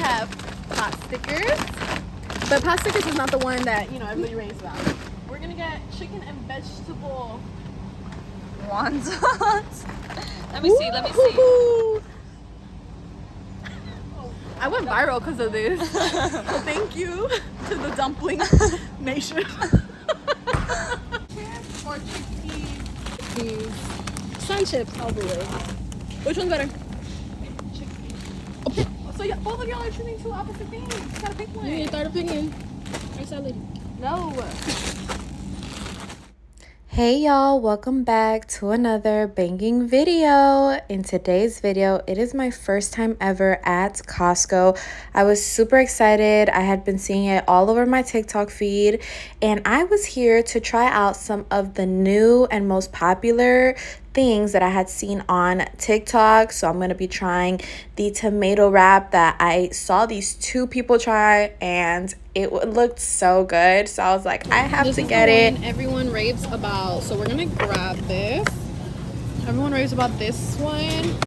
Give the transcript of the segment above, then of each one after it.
have pot stickers. But pot stickers is not the one that, you know, everybody raves about. We're gonna get chicken and vegetable wontons. Let me see. I went viral because of this. So thank you to the dumpling nation. Or chickpeas. Sun chips all the way. Which one's better? Chickpeas. So yeah, both of y'all are choosing two opposite things. You gotta pick one. You need a third opinion. Right, Sally? No. Hey y'all, welcome back to another banging video. In today's video, it is my first time ever at Costco. I was super excited. I had been seeing it all over my TikTok feed, and I was here to try out some of the new and most popular things that I had seen on TikTok. So I'm gonna be trying the tomato wrap that I saw these two people try, and it looked so good. So I was like, I have to get it. Everyone raves about. So we're gonna grab this. Everyone raves about this one.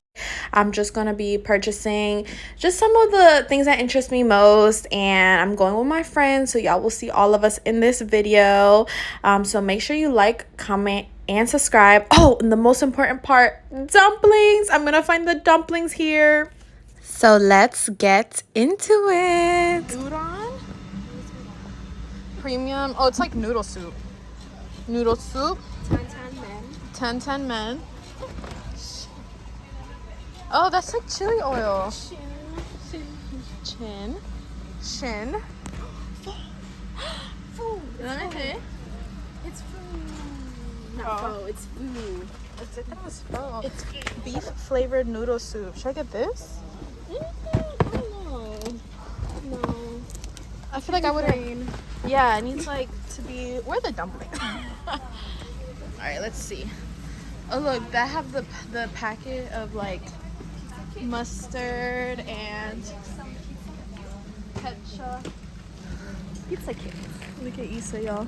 I'm just gonna be purchasing just some of the things that interest me most, and I'm going with my friends, so y'all will see all of us in this video. So make sure you like, comment, and subscribe. Oh, and the most important part, dumplings. I'm gonna find the dumplings here. So let's get into it. Udon premium. Oh, it's like noodle soup. Noodle soup. 10 men. Oh, that's like chili oil. Chin. Food. It's food. Not pho, it's food. I thought it was pho. It's beef flavored noodle soup. Should I get this? No. I feel like I wouldn't. Yeah, it needs like to be. Where are the dumplings? All right, let's see. Oh look, that have the packet of like mustard and ketchup. Pizza kit. Look at Issa, y'all.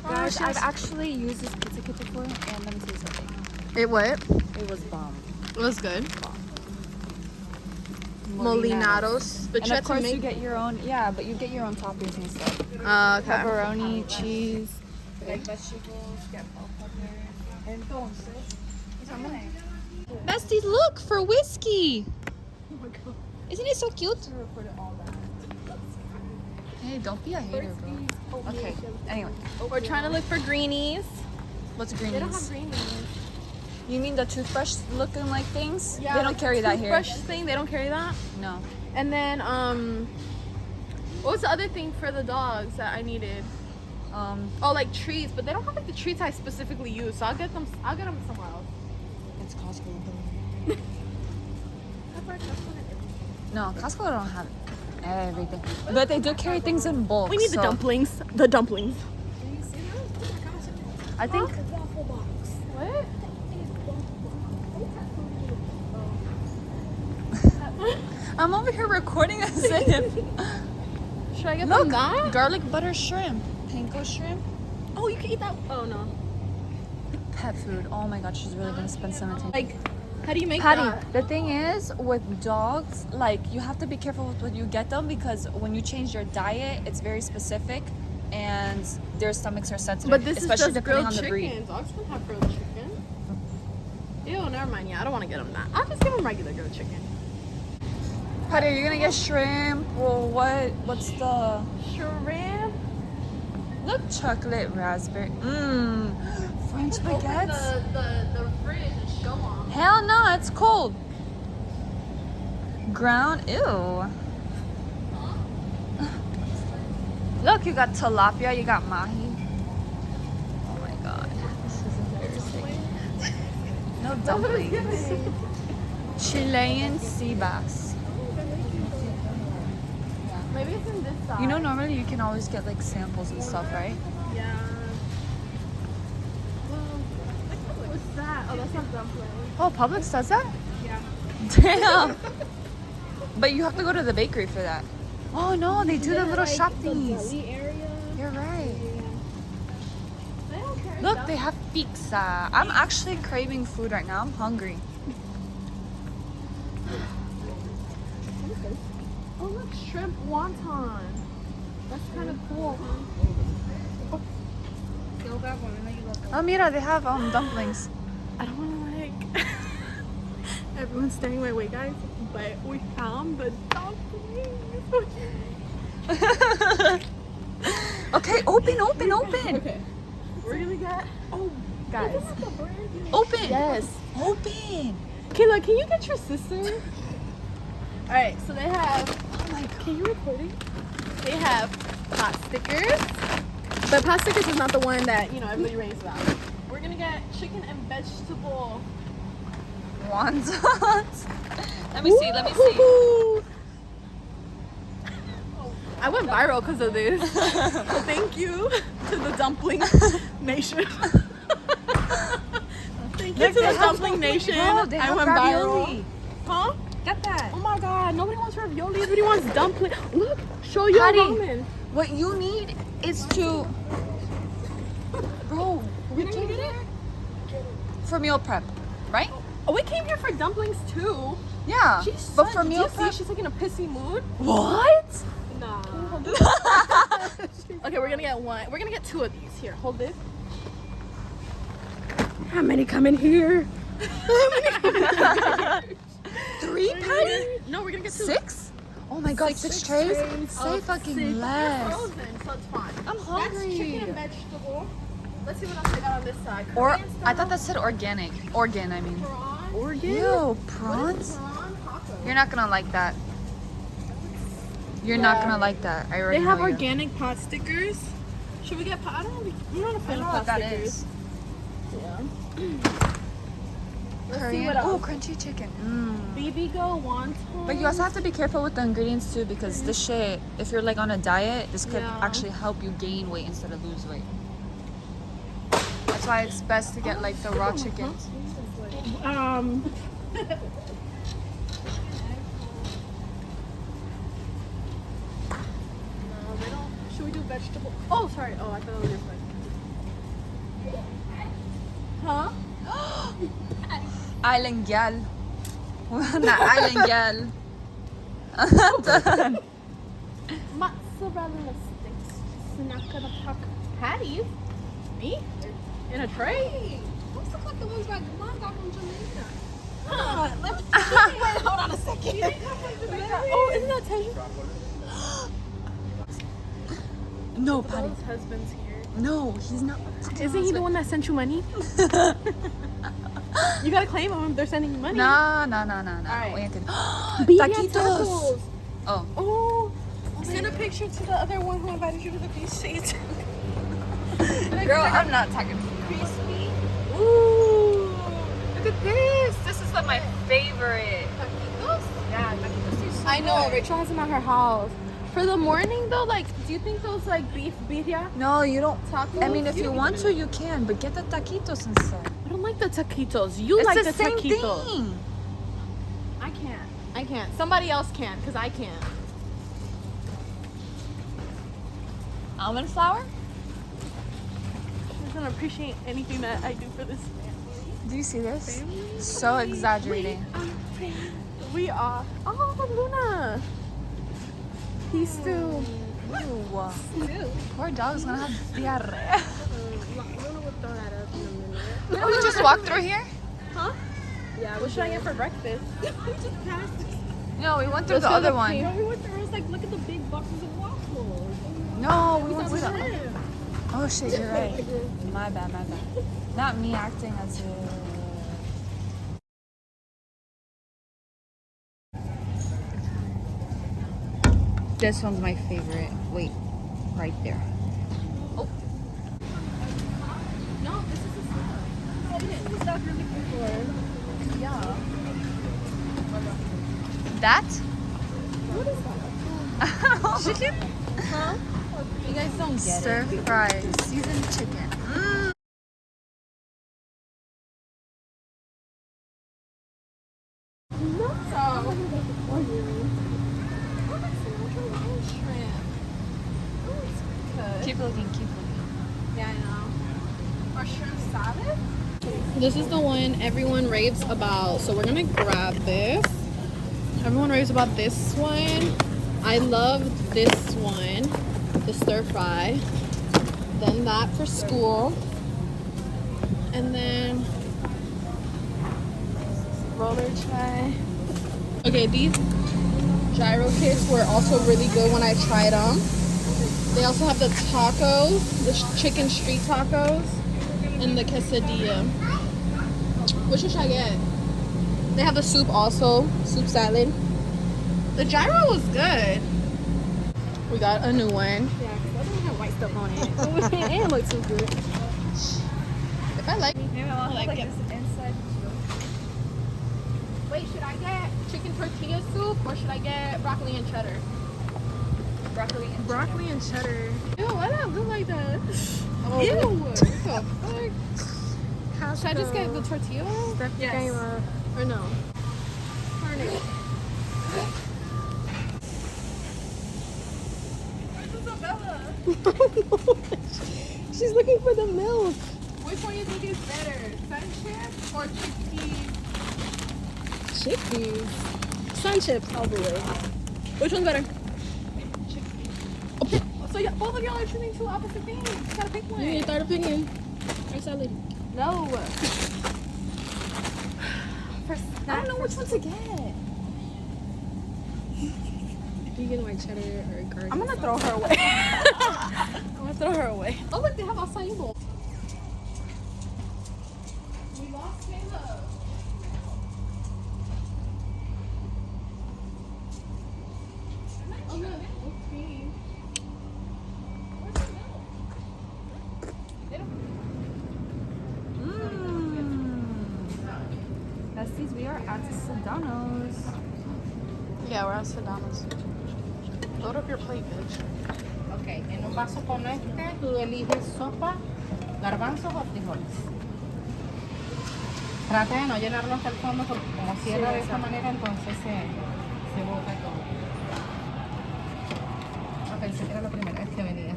Guys, I've actually used this pizza kit before, and let me tell you something. It what? It was bomb. It was good. Molinados. But and you of course you get your own, but you get your own toppings and stuff. Okay. Pepperoni, cheese. Like vegetables, get bell peppers. Besties, look for whiskey. Oh my God. Isn't it so cute? Hey, don't be a hater, bro. Okay. Anyway, We're trying to look for greenies. what's greenies? They don't have greenies. You mean the toothbrush looking like things? Yeah, they don't like carry that here. Toothbrush thing, they don't carry that. No. And then what was the other thing for the dogs that I needed? Oh, like treats, but they don't have like the treats I specifically use, so I'll get them somewhere else. It's Costco. No, Costco don't have everything, but they do carry things in bulk. We need the dumplings. The dumplings. I think. What? I'm over here recording as if. Should I get Look, them that? garlic butter shrimp, panko shrimp. Oh, you can eat that. Oh no. Pet food. Oh my God, she's really gonna spend some time. Like, how do you make Patty, that? the thing is with dogs, like you have to be careful with what you get them, because when you change your diet, it's very specific, and their stomachs are sensitive. But this especially is just depending grilled on the breed. chicken. Dogs can have grilled chicken. Ew, never mind. Yeah, I don't want to get them that. I'll just give them regular grilled chicken. Patty, are you gonna get shrimp? Well, what's the Shrimp. look? Chocolate raspberry. French Open baguettes. the fridge and show them. Hell no, it's cold. Ground, ew. Look, you got tilapia, you got mahi. Oh my God, this is embarrassing. No dumplings. Chilean sea bass. Maybe it's in this side. You know, normally you can always get like samples and stuff, right? Yeah. What's that? Oh, that's not dumplings. Oh, Publix does that? Yeah. Damn. But you have to go to the bakery for that. Oh no, they do the little shop thingies. You're right. They don't carry Look, that. they have pizza. I'm actually craving food right now. I'm hungry. Oh, look, shrimp wonton. That's kind of cool. Oh, mira, they have dumplings. I don't want to like. Everyone's staring my way, guys. But we found the dumplings. Okay, open. Okay. We're gonna get. Oh, guys. Open. Yes. Open. Kayla, can you get your sister? All right. So they have. Oh my god. Can you record it? They have pot stickers. But pot stickers is not the one that everybody raves about. We're gonna get chicken and vegetable. Wontons. Let me see. I went viral because of this. So thank you to the Dumpling Nation. Thank you to the Dumpling Nation. Bro, they I have went ravioli. viral. Huh? Get that. Oh my god, nobody wants ravioli. Everybody wants dumpling. Look, show your Patty, ramen. what you need is to... Bro, We can get it? for meal prep, right? Oh, we came here for dumplings too. Yeah, but for meal see, prep... she's like in a pissy mood. What? Nah. Okay, we're gonna get one. We're gonna get two of these. Here, hold this. How many come in here? Three, Patty? No, we're gonna get two. 6? Oh my god, six trays? Say fucking They're less. frozen, so it's fine. I'm hungry. That's chicken and vegetable. Let's see what else they got on this side. Or, Korean I style thought that said organic. Organ, I mean. prawn. Ew, prawns? Prawn taco. You're not gonna like that. You're not gonna like that. I already They have know you. organic pot stickers. Should we get pot? I don't know. I'm not a I fan don't of know what pot that stickers. is. Yeah. Korean. what Oh, else. crunchy chicken. Bibigo wonton. But you also have to be careful with the ingredients too, because this shit, if you're like on a diet, this could Yeah. actually help you gain weight instead of lose weight. That's why it's best to get like the raw chickens. No, they don't. Should we do vegetable? Oh, sorry. Oh, I thought it was this way. Huh? Island gal. Na island gal. Mozzarella sticks. Snack puck patties. Me? In a tray? What's the fuck the ones my mom got from Jamaica? Wait, hold on a second. Oh, isn't that Teja? No, Patty. His husband's here. No, he's not. Isn't he the one that sent you money? You gotta claim him. They're sending you money. Nah. Alright. Wait until. Taquitos. Taquitos. Oh. Oh, send a picture to the other one who invited you to the beach state. Girl, I'm not talking crispy. Ooh. Look at this. This is like my favorite. Taquitos? Yeah, taquitos taste so I know. good. Rachel has them at her house. For the morning though, like, do you think those like beef birria No, you don't. tacos? I mean, if you want to, you can, but get the taquitos instead. I don't like the taquitos. You It's like the the same taquitos. thing. I can't. Somebody else can, because I can't. Almond flour? She doesn't appreciate anything that I do for this family. Do you see this? So exaggerating. We are. Oh, Luna. He's still. Ew. Poor dog's gonna have diarrhea. Luna would throw that up in a minute. Didn't we just walk through here? Huh? Yeah, what should I get for breakfast? We just passed this. No, we went through Let's the go to other the one. pink- No, we went there. It was like, look at the big boxes of waffles. No, we went to the. Shrimp. Oh shit, you're right. My bad. Not me acting as if. This one's my favorite. Wait, right there. No, this is the stuff. This is the stuff you're looking for. Yeah. That? What is that? Chicken? Huh? You guys don't get Stir it. fry seasoned chicken. No. Keep looking. Yeah, I know. Or shrimp salad? This is the one everyone raves about. So we're gonna grab this. Everyone raves about this one. I love this one, the stir fry. Then that for school. And then roller tray. Okay, these gyro kits were also really good when I tried them. They also have the tacos, the chicken street tacos, and the quesadilla. Which should I get? They have the soup also, soup salad. The gyro was good. We got a new one. Yeah, because that doesn't have white stuff on it. It ain't look too good. If I like, Maybe I'll like like it. this inside. Wait, should I get chicken tortilla soup or should I get broccoli and cheddar? Broccoli and cheddar. Ew, why does that look like that? Oh, Ew, ew. what the fuck? Should I just get the tortilla one? Yes. Or no? Carne. She's looking for the milk. Which one do you think is better? Sunchip or chickpeas? Chickpeas. Sun chips all the way. Which one's better? Okay. So yeah, both of y'all are choosing two opposite things. You gotta pick one. You need a third opinion. Or salad. No. I don't know which one to get. You get white cheddar or garlic. I'm gonna throw her away. I'm gonna throw her away. Oh look, they have acai bowl. We lost Caleb. Oh look, whipped cream. Where's the milk? Besties, we are at Sedano's. Yeah, we're at Sedano's. Load up your plate, bitch. Ok, en un vaso con este tú eliges sopa, garbanzos o frijoles. Trata de no llenarlo hasta el fondo porque como cierra de esta manera entonces se bota todo. Ah, pensé que era la primera vez que venía.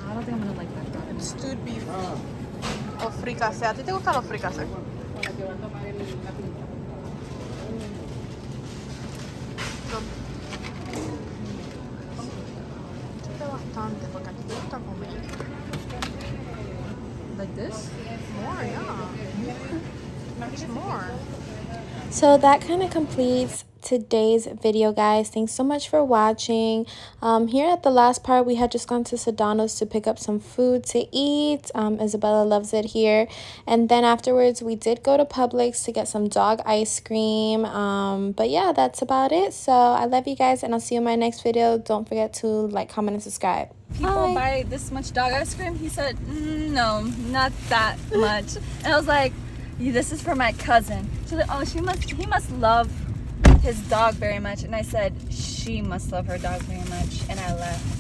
I don't think I'm gonna like that garlic. Stewed beef. O fricase. ¿A ti te gustan los fricase? Con la que va a tomar la pinta. Bastante, porque a ti te gusta comer. Like this? More, yeah. Much more. So that kind of completes today's video, guys. Thanks so much for watching. Here at the last part, we had just gone to Sedano's to pick up some food to eat. Isabella loves it here. And then afterwards, we did go to Publix to get some dog ice cream. But yeah, that's about it. So I love you guys, and I'll see you in my next video. Don't forget to like, comment, and subscribe. People buy this much dog ice cream? He said, no, not that much. And I was like, this is for my cousin. She's like, oh, he must love his dog very much. And I said, she must love her dog very much. And I laughed.